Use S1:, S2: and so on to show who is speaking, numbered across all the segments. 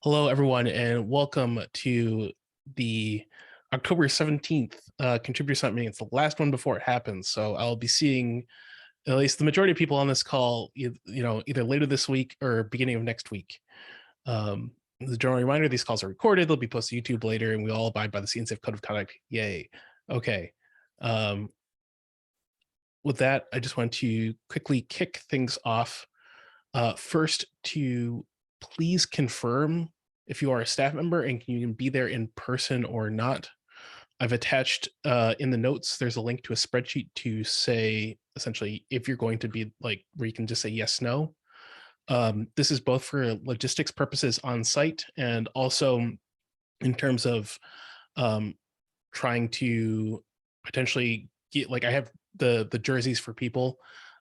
S1: Hello, everyone, and welcome to the October 17th Contributor Summit meeting. It's the last one before it happens, so I'll be seeing at least the majority of people on this call, either later this week or beginning of next week. As a general reminder, these calls are recorded. They'll be posted to YouTube later, and we all abide by the CNCF Code of Conduct. Yay. Okay. With that, I just want to quickly kick things off. First, to please confirm if you are a staff member and you can be there in person or not. I've attached in the notes, there's a link to a spreadsheet to say essentially if you're going to be like where you can just say yes, no. This is both for logistics purposes on site and also in terms of trying to potentially get, like, I have the jerseys for people,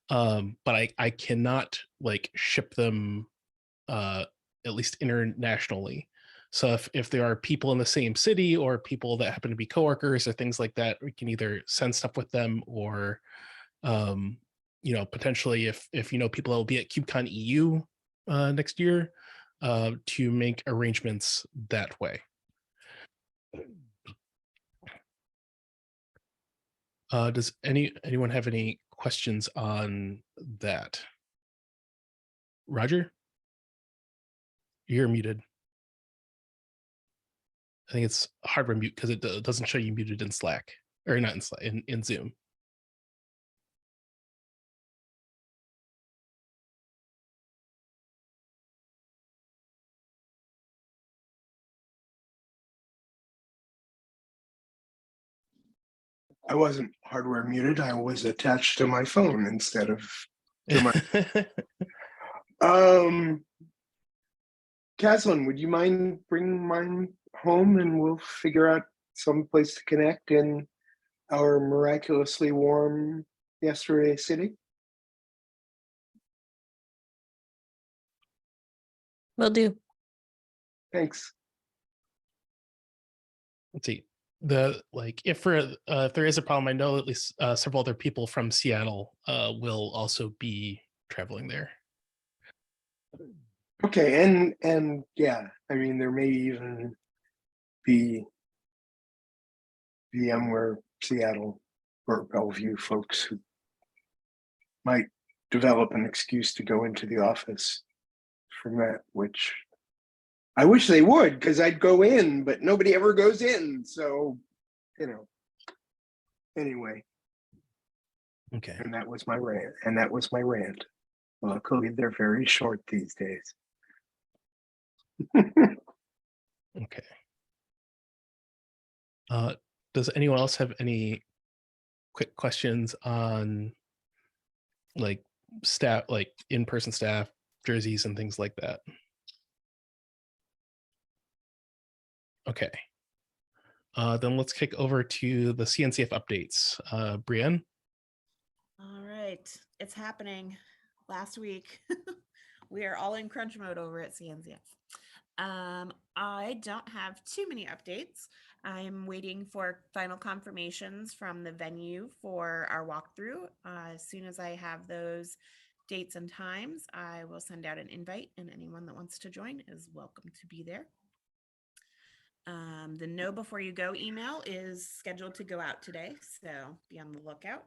S1: but I cannot like ship them at least internationally. So if there are people in the same city or people that happen to be coworkers or things like that, we can either send stuff with them or potentially if people that will be at KubeCon EU next year, to make arrangements that way. Does anyone have any questions on that? Roger, you're muted. I think it's hardware mute because it doesn't show you muted in Slack, or not in Slack, in Zoom.
S2: I wasn't hardware muted. I was attached to my phone instead of to my. Caslin, would you mind bringing mine home and we'll figure out some place to connect in our miraculously warm yesterday city?
S3: Will do.
S2: Thanks.
S1: Let's see. If there is a problem, I know at least several other people from Seattle will also be traveling there.
S2: Okay, and yeah, I mean there may even be VMware Seattle or Bellevue folks who might develop an excuse to go into the office from that, which I wish they would, because I'd go in, but nobody ever goes in. So, anyway.
S1: Okay.
S2: And that was my rant. Luckily, they're very short these days.
S1: Okay. Does anyone else have any quick questions on like staff, like in-person staff, jerseys and things like that? Okay. Then let's kick over to the CNCF updates. Brienne?
S3: All right, it's happening. Last week, we are all in crunch mode over at CNCF. I don't have too many updates. I'm waiting for final confirmations from the venue for our walkthrough. As soon as I have those dates and times, I will send out an invite, and anyone that wants to join is welcome to be there. The know before you go email is scheduled to go out today, so be on the lookout.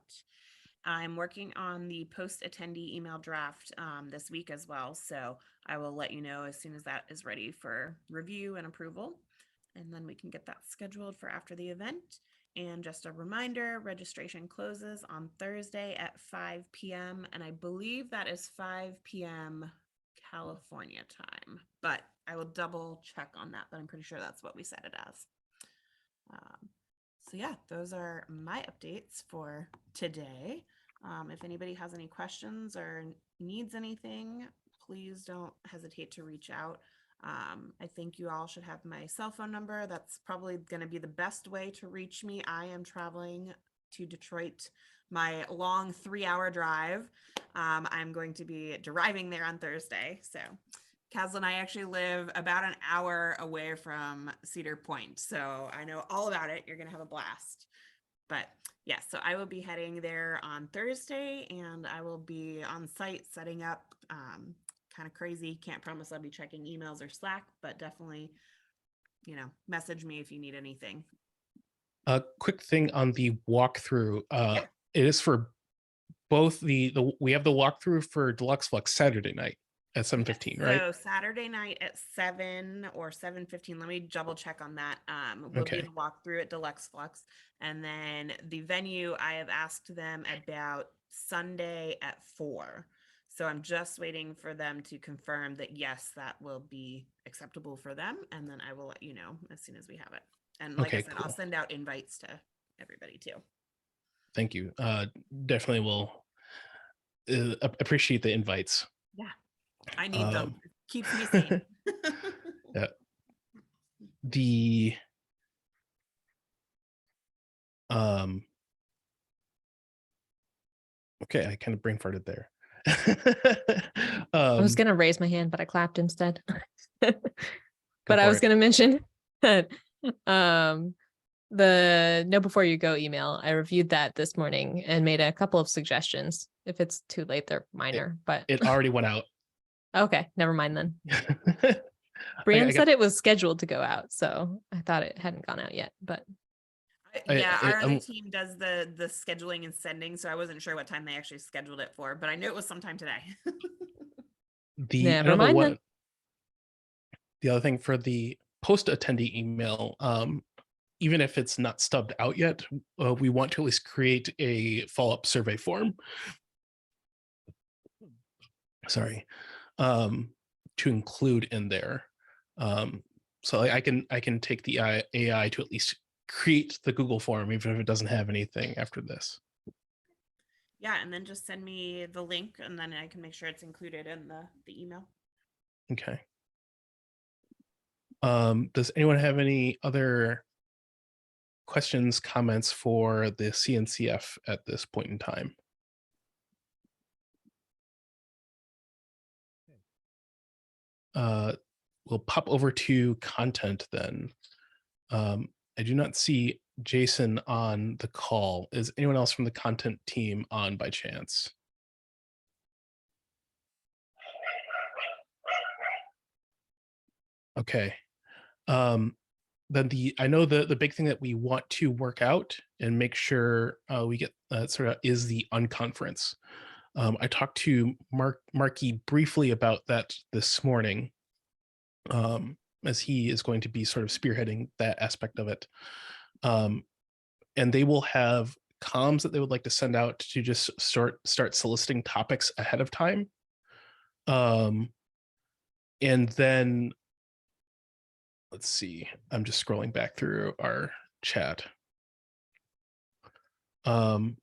S3: I'm working on the post attendee email draft this week as well, so I will let you know as soon as that is ready for review and approval, and then we can get that scheduled for after the event. And just a reminder, registration closes on Thursday at 5 p.m. and I believe that is 5 p.m. California time, but I will double check on that, but I'm pretty sure that's what we set it as. So yeah, those are my updates for today. If anybody has any questions or needs anything, please don't hesitate to reach out. I think you all should have my cell phone number. That's probably going to be the best way to reach me. I am traveling to Detroit, my long 3-hour drive. I'm going to be driving there on Thursday. So Kaz and I actually live about an hour away from Cedar Point, so I know all about it. You're going to have a blast. But yeah, so I will be heading there on Thursday, and I will be on site setting up kind of crazy. Can't promise I'll be checking emails or Slack, but definitely, message me if you need anything.
S1: A quick thing on the walkthrough.
S3: Yeah.
S1: It is for both we have the walkthrough for Deluxe Flux Saturday night at 7:15, right?
S3: So Saturday night at 7 or 7:15. Let me double check on that. Will be
S1: Okay.
S3: the walkthrough at Deluxe Flux. And then the venue, I have asked them about Sunday at 4. So I'm just waiting for them to confirm that yes, that will be acceptable for them. And then I will let you know as soon as we have it. And like I
S1: Okay,
S3: said, I'll
S1: cool.
S3: send out invites to everybody too.
S1: Thank you. Definitely will appreciate the invites.
S3: Yeah, I need them. It keeps me sane.
S1: Yeah. The okay, I kind of brain farted there.
S4: I was gonna raise my hand, but I clapped instead.
S1: Go
S4: But I
S1: for
S4: was
S1: it.
S4: gonna mention that the Know Before You Go email, I reviewed that this morning and made a couple of suggestions. If it's too late, they're minor, but
S1: It already went out.
S4: okay, never mind then.
S1: I
S4: Brian
S1: got-
S4: said it was scheduled to go out, so I thought it hadn't gone out yet, but
S3: Yeah, our other team does the scheduling and sending, so I wasn't sure what time they actually scheduled it for, but I knew it was sometime today.
S4: never
S1: another
S4: mind
S1: one.
S4: then.
S1: The other thing for the post attendee email, even if it's not stubbed out yet, we want to at least create a follow-up survey form. Sorry, to include in there. So I can take the AI to at least create the Google form, even if it doesn't have anything after this.
S3: Yeah, and then just send me the link, and then I can make sure it's included in the email.
S1: Okay. Does anyone have any other questions, comments for the CNCF at this point in time? We'll pop over to content then. I do not see Jason on the call. Is anyone else from the content team on by chance? Okay. Then I know the big thing that we want to work out and make sure we get sort of is the unconference. I talked to Marky briefly about that this morning, as he is going to be sort of spearheading that aspect of it. And they will have comms that they would like to send out to just start soliciting topics ahead of time. And then let's see, I'm just scrolling back through our chat. And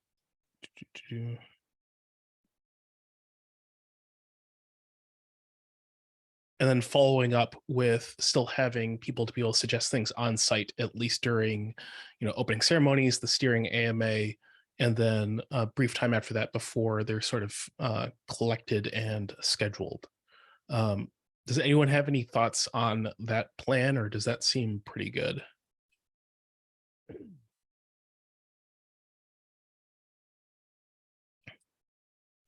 S1: then following up with still having people to be able to suggest things on site, at least during, opening ceremonies, the steering AMA, and then a brief time after that before they're sort of collected and scheduled. Does anyone have any thoughts on that plan, or does that seem pretty good?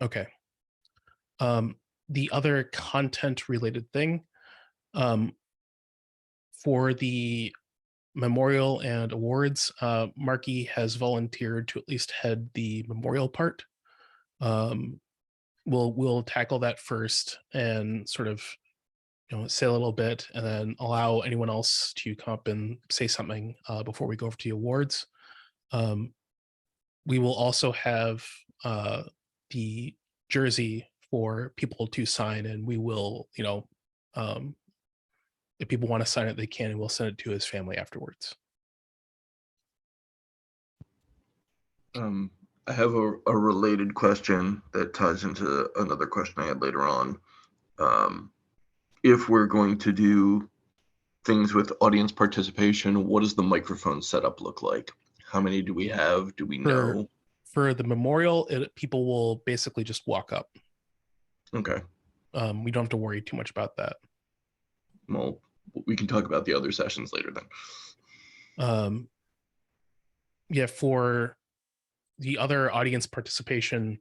S1: Okay. The other content related thing, for the memorial and awards, Marky has volunteered to at least head the memorial part. We'll tackle that first and sort of say a little bit, and then allow anyone else to come up and say something before we go over to the awards. We will also have the jersey for people to sign, and we will, if people want to sign it, they can, and we'll send it to his family afterwards.
S5: I have a related question that ties into another question I had later on. If we're going to do things with audience participation, what does the microphone setup look like? How many do we have? Do we know?
S1: For the memorial, people will basically just walk up.
S5: Okay.
S1: We don't have to worry too much about that.
S5: Well, we can talk about the other sessions later then.
S1: Yeah, for the other audience participation,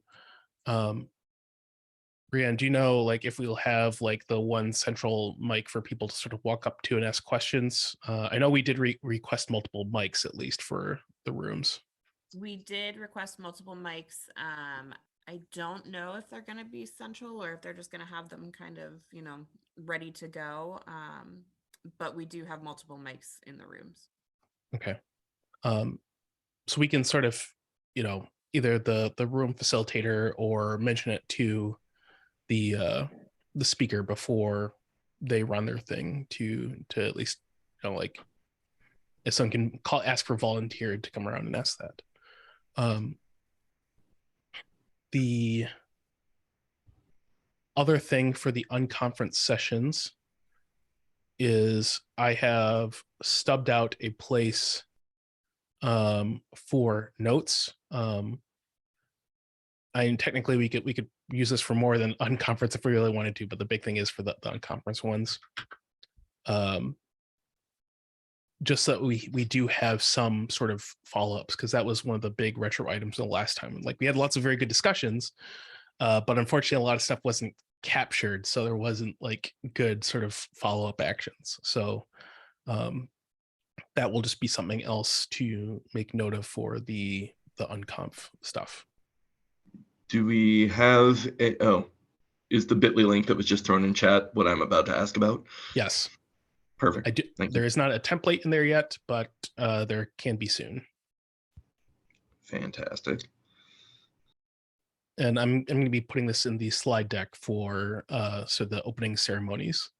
S1: Brianne, do you know like if we'll have like the one central mic for people to sort of walk up to and ask questions? I know we did request multiple mics at least for the rooms.
S3: We did request multiple mics. I don't know if they're going to be central or if they're just going to have them kind of, ready to go. But we do have multiple mics in the rooms.
S1: Okay. So we can sort of, either the room facilitator or mention it to the speaker before they run their thing to at least, like if someone can ask for volunteer to come around and ask that. The other thing for the unconference sessions is I have stubbed out a place for notes. Technically we could use this for more than unconference if we really wanted to, but the big thing is for the unconference ones. Just so that we do have some sort of follow-ups, because that was one of the big retro items the last time. Like we had lots of very good discussions, but unfortunately a lot of stuff wasn't captured, so there wasn't like good sort of follow-up actions. So that will just be something else to make note of for the unconf stuff.
S5: Do we have is the bit.ly link that was just thrown in chat what I'm about to ask about?
S1: Yes.
S5: Perfect.
S1: I do. There is not a template in there yet, but there can be soon.
S5: Fantastic.
S1: And I'm going to be putting this in the slide deck for so the opening ceremonies.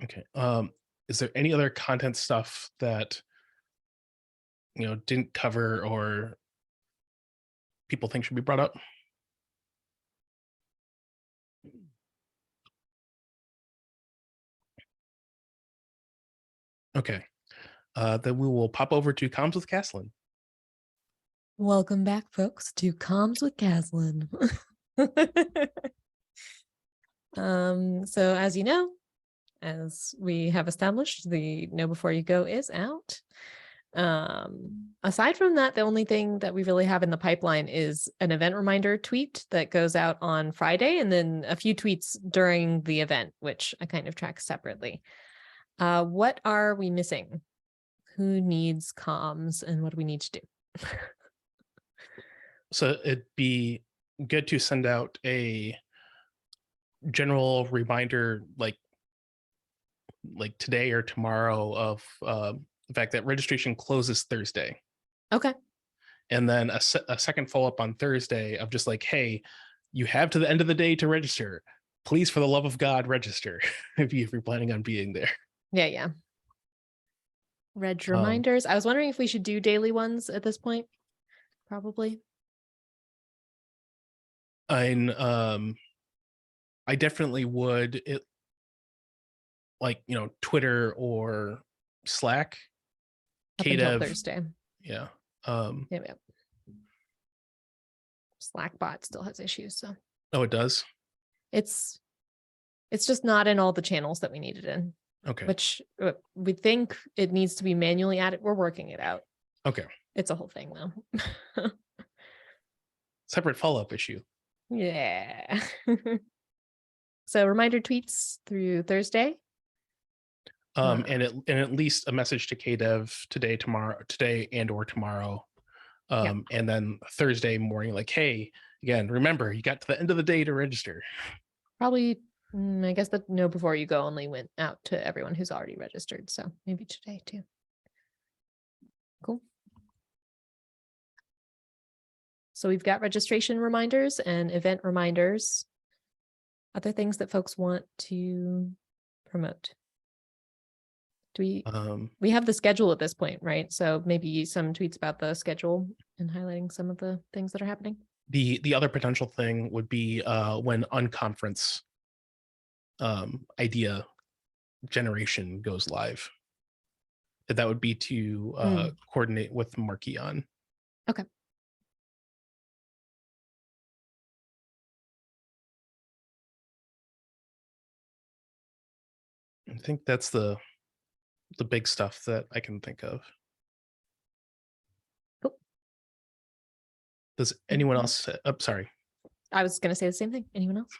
S1: Okay. Is there any other content stuff that didn't cover or people think should be brought up? Okay. Then we will pop over to Comms with Caslin.
S4: Welcome back, folks, to Comms with Caslin. So as you know, as we have established, the Know Before You Go is out. Aside from that, the only thing that we really have in the pipeline is an event reminder tweet that goes out on Friday, and then a few tweets during the event, which I kind of track separately. What are we missing? Who needs comms and what do we need to do?
S1: So it'd be good to send out a general reminder like today or tomorrow of the fact that registration closes Thursday.
S4: Okay.
S1: And then a second follow-up on Thursday of just like, hey, you have to the end of the day to register. Please, for the love of God, register if you're planning on being there.
S4: Yeah. Reg reminders. I was wondering if we should do daily ones at this point. Probably.
S1: I definitely would. It like Twitter or Slack.
S4: Up until Thursday.
S1: Yeah.
S4: Yeah. Slackbot still has issues, so.
S1: Oh, it does?
S4: It's just not in all the channels that we need it in.
S1: Okay.
S4: Which we think it needs to be manually added. We're working it out.
S1: Okay.
S4: It's a whole thing though.
S1: Separate follow-up issue.
S4: Yeah. So reminder tweets through Thursday.
S1: And at least a message to KDev today and or tomorrow. And then Thursday morning, like, hey, again, remember, you got to the end of the day to register.
S4: Probably, I guess the Know Before You Go only went out to everyone who's already registered. So maybe today too. Cool. So we've got registration reminders and event reminders. Other things that folks want to promote. Do we have the schedule at this point, right? So maybe some tweets about the schedule and highlighting some of the things that are happening.
S1: The other potential thing would be when unconference idea generation goes live. That would be to coordinate with Marky on.
S4: Okay.
S1: I think that's the big stuff that I can think of. Does anyone else? Sorry.
S4: I was going to say the same thing. Anyone else?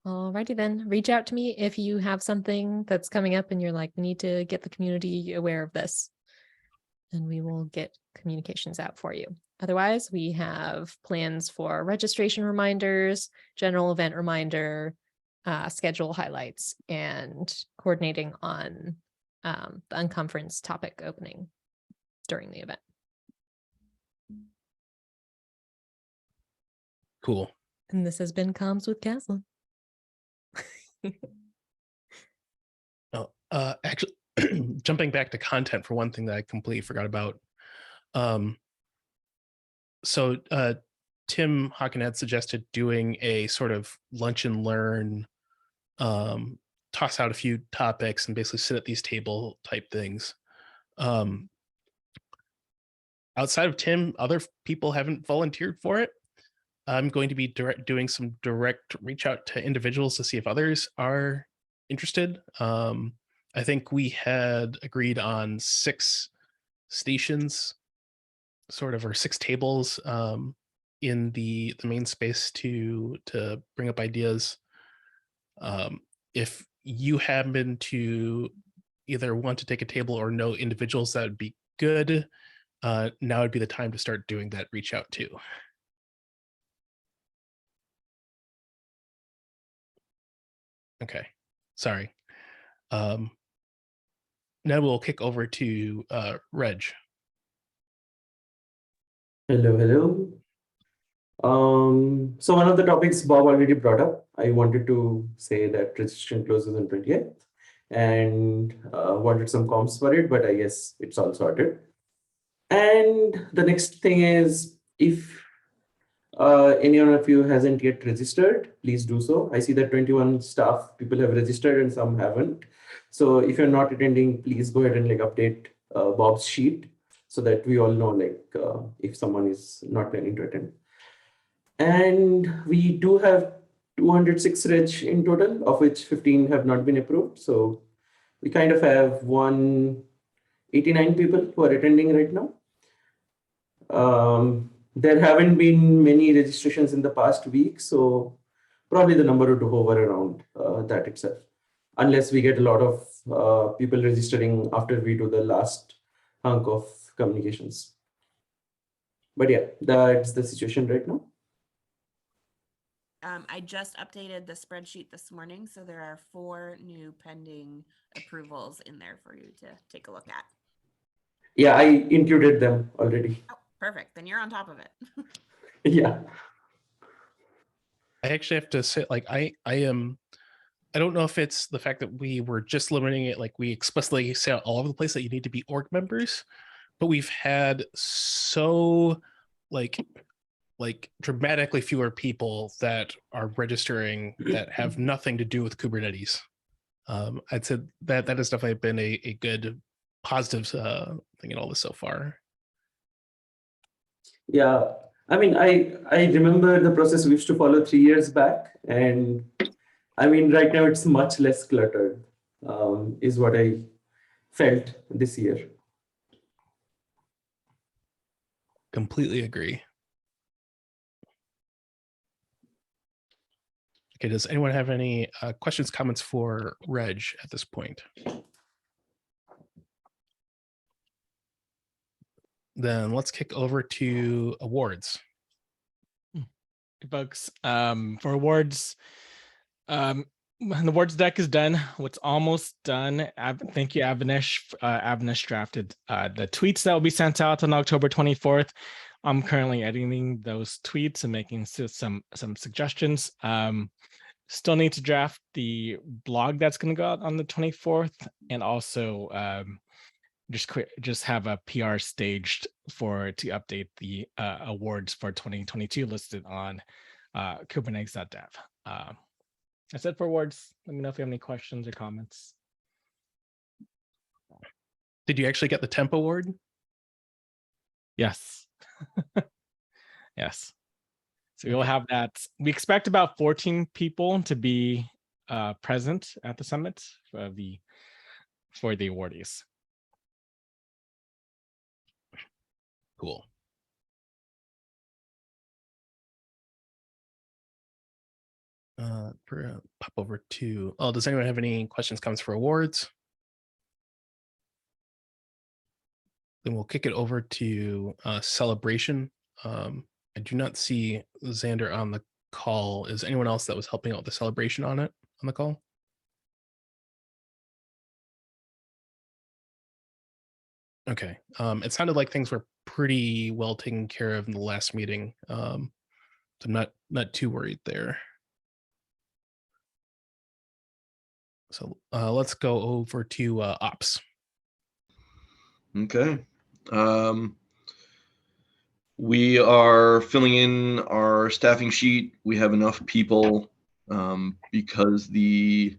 S4: Alrighty then, reach out to me if you have something that's coming up and you're like, we need to get the community aware of this. And we will get communications out for you. Otherwise, we have plans for registration reminders, general event reminder, schedule highlights, and coordinating on the Unconference topic opening during the event.
S1: Cool.
S4: And this has been Comms with Caslin.
S1: Actually, jumping back to content for one thing that I completely forgot about. So Tim Hawken had suggested doing a sort of lunch and learn, toss out a few topics and basically sit at these table type things. Outside of Tim, other people haven't volunteered for it. I'm going to be doing some direct reach out to individuals to see if others are interested. I think we had agreed on 6 stations, sort of, or 6 tables in the main space to bring up ideas. If you happen to either want to take a table or know individuals, that would be good. Now would be the time to start doing that reach out too. Okay, sorry. Now we'll kick over to Reg.
S6: Hello. So one of the topics Bob already brought up, I wanted to say that registration closes on 20th and wanted some comms for it, but I guess it's all sorted. And the next thing is, if anyone of you hasn't yet registered, please do so. I see that 21 staff people have registered and some haven't. So if you're not attending, please go ahead and update Bob's sheet so that we all know if someone is not planning to attend. And we do have 206 reg in total, of which 15 have not been approved. So we kind of have 189 people who are attending right now. There haven't been many registrations in the past week, so probably the number would hover around that itself, unless we get a lot of people registering after we do the last hunk of communications. But yeah, that's the situation right now.
S3: I just updated the spreadsheet this morning, so there are 4 new pending approvals in there for you to take a look at.
S6: Yeah, I included them already.
S3: Oh, perfect. Then you're on top of it.
S6: Yeah.
S1: I actually have to say, I don't know if it's the fact that we were just limiting it, we explicitly say all over the place that you need to be org members, but we've had so dramatically fewer people that are registering that have nothing to do with Kubernetes. I'd say that has definitely been a good positive thing in all this so far.
S6: Yeah, I mean, I remember the process we used to follow 3 years back, and I mean, right now it's much less cluttered, is what I felt this year.
S1: Completely agree. Okay, does anyone have any questions, comments for Reg at this point? Then let's kick over to awards.
S7: Hey, folks, for awards, the awards deck is done. What's almost done. Thank you, Avinash. Avinash drafted the tweets that will be sent out on October 24th. I'm currently editing those tweets and making some suggestions. Still need to draft the blog that's going to go out on the 24th, and also just have a PR staged to update the awards for 2022 listed on kubernetes.dev. That's it for awards. Let me know if you have any questions or comments.
S1: Did you actually get the temp award?
S7: Yes. Yes. So we'll have that. We expect about 14 people to be present at the summit. The for the awardees.
S1: Cool. Pop over to, oh, does anyone have any questions, comments for awards? Then we'll kick it over to celebration. I do not see Xander on the call. Is anyone else that was helping out with the celebration on the call? Okay. It sounded like things were pretty well taken care of in the last meeting. So I'm not too worried there. So let's go over to ops.
S5: Okay. We are filling in our staffing sheet. We have enough people because the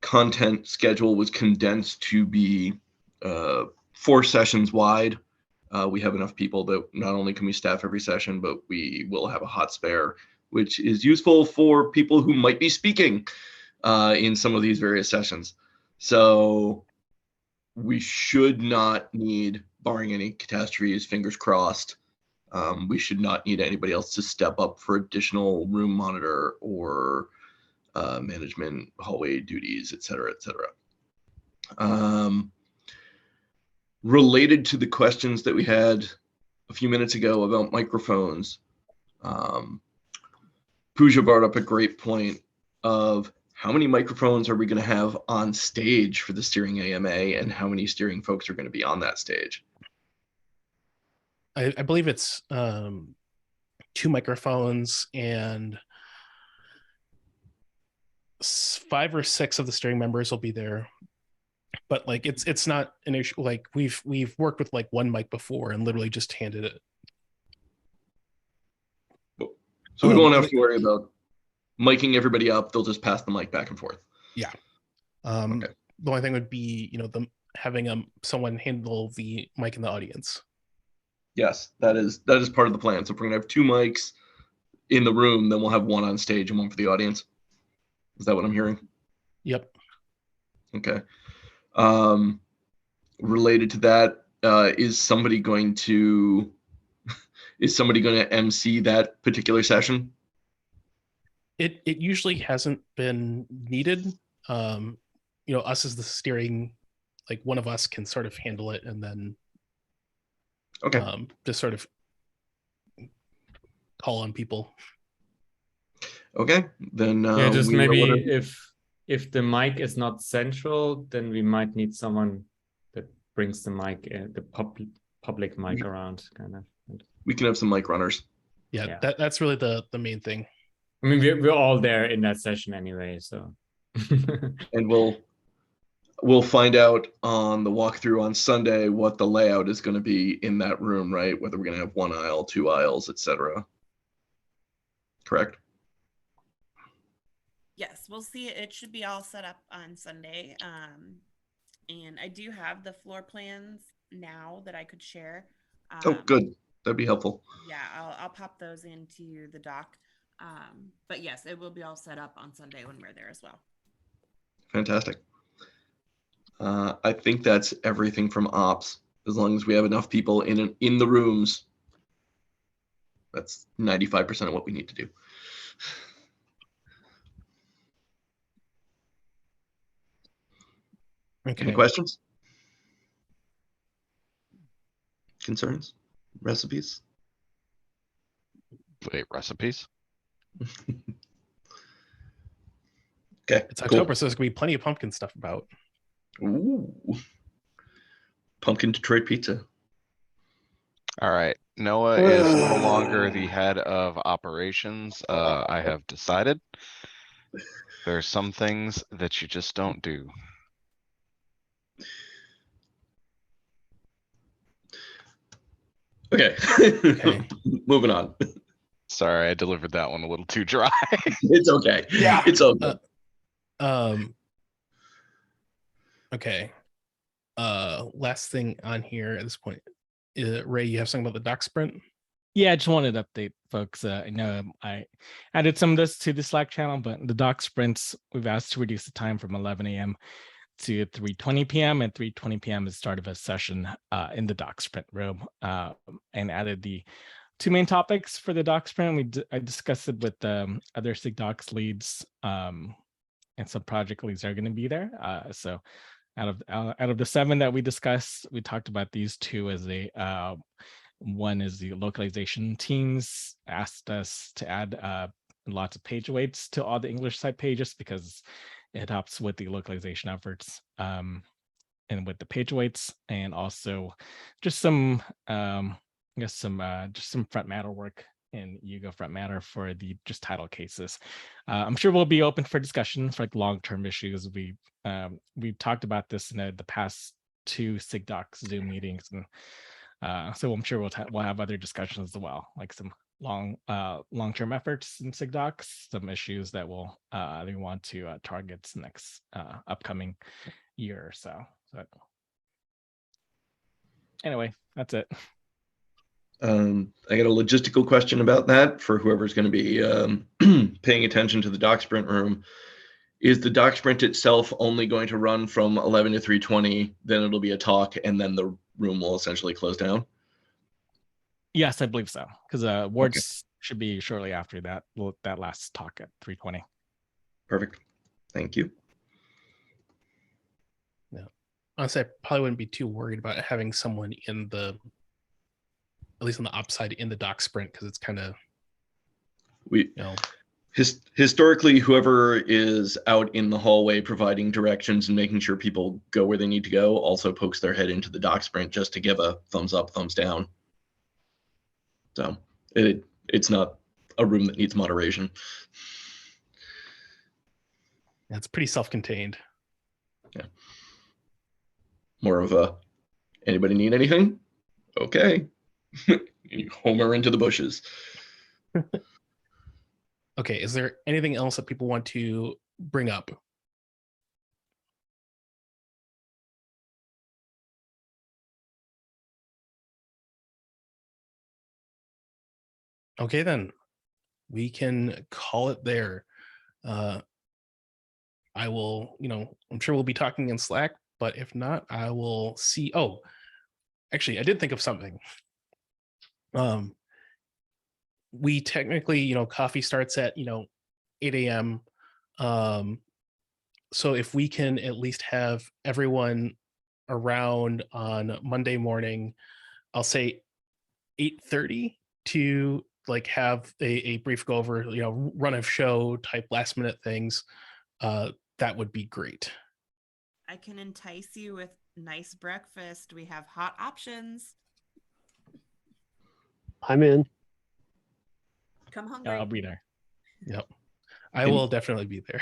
S5: content schedule was condensed to be 4 sessions wide. We have enough people that not only can we staff every session, but we will have a hot spare, which is useful for people who might be speaking in some of these various sessions. So we should not need, barring any catastrophes, fingers crossed, we should not need anybody else to step up for additional room monitor or management, hallway duties, et cetera, et cetera. Related to the questions that we had a few minutes ago about microphones, Pooja brought up a great point of how many microphones are we going to have on stage for the steering AMA, and how many steering folks are going to be on that stage?
S1: I believe it's 2 microphones, and 5 or 6 of the steering members will be there. But like it's not an issue. Like we've worked with like 1 mic before and literally just handed it.
S5: So we won't have to worry about miking everybody up. They'll just pass the mic back and forth.
S1: Yeah.
S5: Okay.
S1: The only thing would be, having someone handle the mic in the audience.
S5: Yes, that is part of the plan. So if we're gonna have 2 mics in the room, then we'll have 1 on stage and 1 for the audience. Is that what I'm hearing?
S1: Yep.
S5: Okay. Related to that, is somebody going to MC that particular session?
S1: It usually hasn't been needed. Us as the steering, like one of us can sort of handle it, and then
S5: okay,
S1: just sort of call on people.
S5: Okay, then
S8: yeah, just maybe if the mic is not central, then we might need someone that brings the mic, the public mic around, kind of.
S5: We can have some mic runners.
S1: Yeah. That's really the main thing.
S8: I mean, we're all there in that session anyway, so.
S5: And we'll find out on the walkthrough on Sunday what the layout is going to be in that room, right? Whether we're going to have 1 aisle, 2 aisles, etc. Correct?
S3: Yes, we'll see. It should be all set up on Sunday. And I do have the floor plans now that I could share.
S5: Oh, good. That'd be helpful.
S3: Yeah, I'll pop those into the doc. But yes, it will be all set up on Sunday when we're there as well.
S5: Fantastic. I think that's everything from ops. As long as we have enough people in the rooms, that's 95% of what we need to do.
S1: Okay.
S5: Any questions? Concerns? Recipes?
S9: Wait, recipes?
S5: Okay.
S1: It's October, so there's gonna be plenty of pumpkin stuff about.
S5: Ooh. Pumpkin Detroit pizza.
S9: All right. Noah is no longer the head of operations. I have decided there are some things that you just don't do.
S5: Okay.
S1: Okay.
S5: Moving on.
S9: Sorry, I delivered that one a little too dry.
S5: It's okay.
S2: Yeah.
S5: It's okay.
S1: Okay. Last thing on here at this point, Ray, you have something about the doc sprint?
S7: Yeah, I just wanted to update folks. I know I added some of this to the Slack channel, but the doc sprints, we've asked to reduce the time from 11 a.m. to 3:20 p.m. and 3:20 p.m. is start of a session in the doc sprint room, and added the 2 main topics for the doc sprint. I discussed it with other SIGDocs leads, and some project leads are going to be there. So out of the 7 that we discussed, we talked about these 2 as one is the localization teams asked us to add lots of page weights to all the English side pages because it helps with the localization efforts, and with the page weights, and also just some just some front matter work in Yugo front matter for the just title cases. I'm sure we'll be open for discussion for like long-term issues. We've talked about this in the past 2 SIGDocs Zoom meetings, and so I'm sure we'll have other discussions as well, like some long-term efforts in SIGDocs, some issues that we want to target next upcoming year or so. So anyway, that's it.
S5: I got a logistical question about that for whoever's going to be paying attention to the doc sprint room. Is the doc sprint itself only going to run from 11 to 3:20? Then it'll be a talk, and then the room will essentially close down?
S7: Yes, I believe so, because wards should be shortly after that. That last talk at 3:20.
S5: Perfect. Thank you.
S1: Yeah. Honestly, I probably wouldn't be too worried about having someone in at least on the op side in the doc sprint, because it's kind of,
S5: historically, whoever is out in the hallway providing directions and making sure people go where they need to go also pokes their head into the doc sprint just to give a thumbs up, thumbs down. So it's not a room that needs moderation.
S1: it's pretty self-contained.
S5: Yeah. More of a, anybody need anything? Okay. You homer into the bushes.
S1: Okay, is there anything else that people want to bring up? Okay, then we can call it there. I will, I'm sure we'll be talking in Slack, but if not, I will see. Oh, actually, I did think of something. We technically, coffee starts at, 8 a.m. So if we can at least have everyone around on Monday morning, I'll say 8:30 to like have a brief go over, run of show type last minute things. That would be great.
S3: I can entice you with nice breakfast. We have hot options.
S10: I'm in.
S3: Come hungry.
S7: I'll be there.
S1: Yep. I will definitely be there.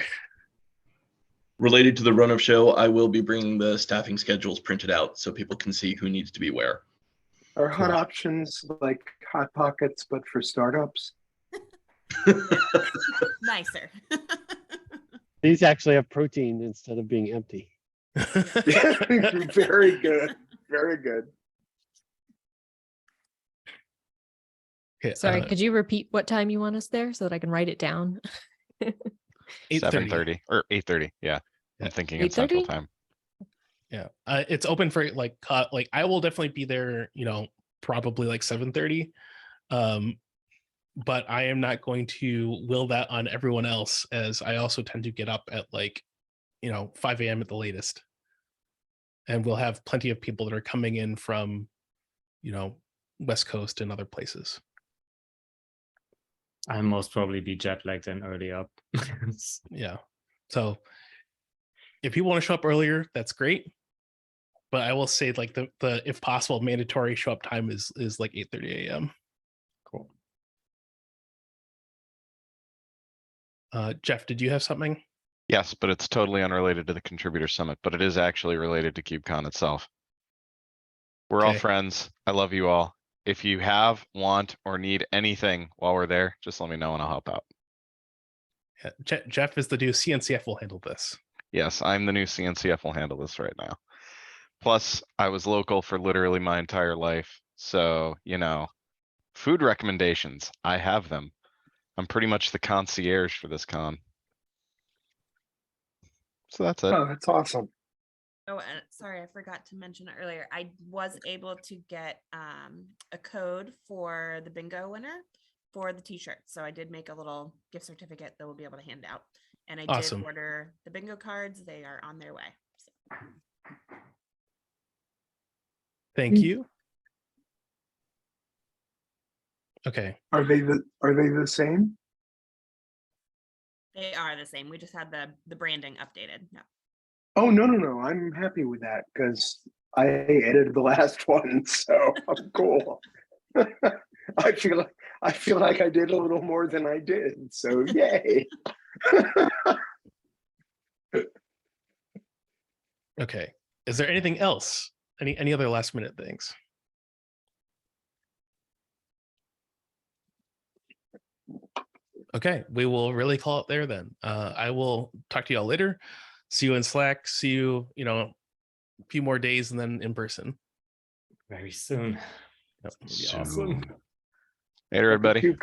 S5: Related to the run of show, I will be bringing the staffing schedules printed out so people can see who needs to be where.
S2: Are hot options like Hot Pockets, but for startups?
S3: Nicer.
S10: These actually have protein instead of being empty.
S2: Very good. Very good.
S1: Okay,
S4: Sorry, could you repeat what time you want us there so that I can write it down?
S9: 7:30 or 8:30. Yeah. I'm thinking in Central
S4: 8:30?
S9: Time.
S1: Yeah, it's open for like I will definitely be there, probably like 7:30. But I am not going to will that on everyone else, as I also tend to get up at like 5 a.m. at the latest, and we'll have plenty of people that are coming in from West Coast and other places.
S8: I'll most probably be jet lagged and early up.
S1: Yeah, so if people want to show up earlier, that's great, but I will say like the if possible mandatory show up time is like 8:30 a.m.
S8: Cool.
S1: Jeff, did you have something?
S9: Yes, but it's totally unrelated to the contributor summit, but it is actually related to KubeCon itself. We're all
S1: Okay.
S9: friends. I love you all. If you have, want, or need anything while we're there, just let me know and I'll help out.
S1: Yeah, Jeff is the new CNCF will handle this.
S9: Yes, I'm the new CNCF will handle this right now. Plus, I was local for literally my entire life. So, food recommendations, I have them. I'm pretty much the concierge for this con. So that's it.
S2: Oh, that's awesome.
S3: Oh, and sorry, I forgot to mention it earlier. I was able to get a code for the bingo winner for the t-shirt. So I did make a little gift certificate that we'll be able to hand out. And I
S1: Awesome.
S3: did order the bingo cards. They are on their way. So.
S1: Thank you. Okay.
S2: Are they the same?
S3: They are the same. We just had the branding updated. No.
S2: Oh, no. I'm happy with that because I edited the last one, so I'm cool. I feel like I did a little more than I did. So yay.
S1: Okay. Is there anything else? Any other last minute things? Okay, we will really call it there then. I will talk to y'all later. See you in Slack. See you, a few more days and then in person.
S8: Very soon.
S1: Yep.
S8: It's gonna be awesome.
S9: Later, everybody.